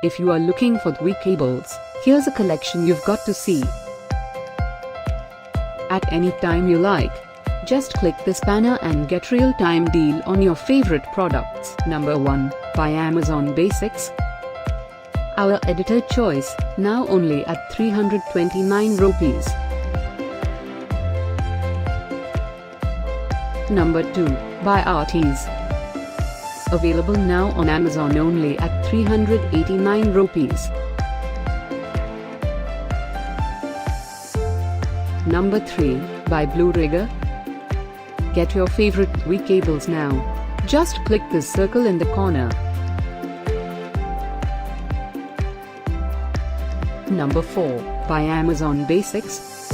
If you are looking for Dvi cables, here's a collection you've got to see. At any time you like, just click this banner and get real-time deal on your favorite products. Number 1, by Amazon Basics. Our editor choice, now only at 329 rupees. Number 2, by RTS. Available now on Amazon only at 389 rupees. Number 3, by BlueRigger. Get your favorite Dvi cables now. Just click this circle in the corner. Number 4, by Amazon Basics.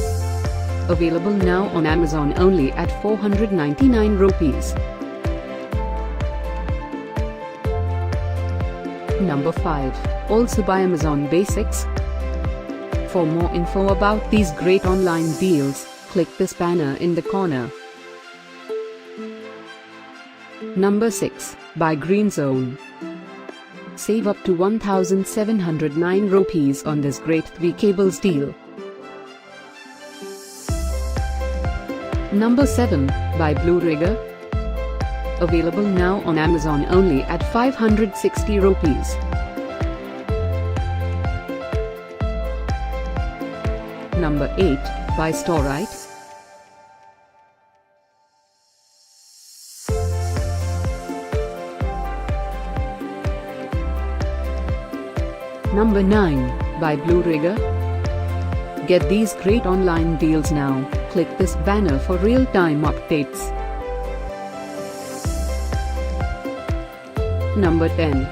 Available now on Amazon only at 499 rupees. Number 5, also by Amazon Basics. For more info about these great online deals, click this banner in the corner. Number 6, by GreenZone. Save up to 1,709 rupees on this great Dvi cables deal. Number 7, by BlueRigger. Available now on Amazon only at 560 rupees. Number 8, by StoreRite. Number 9, by BlueRigger. Get these great online deals now. Click this banner for real-time updates. Number 10,